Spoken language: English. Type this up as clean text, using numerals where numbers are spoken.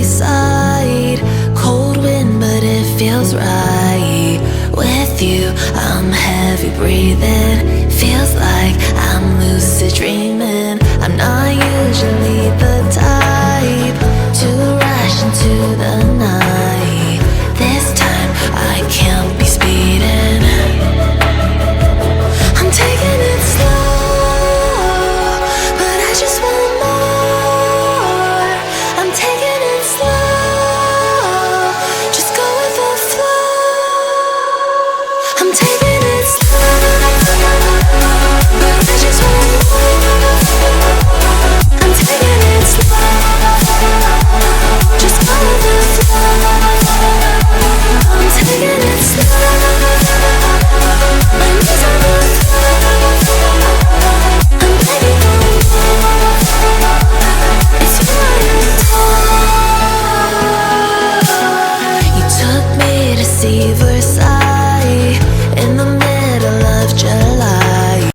Side, cold wind, but it feels right. With you, I'm heavy breathing. Feels like I'm lucid dreaming.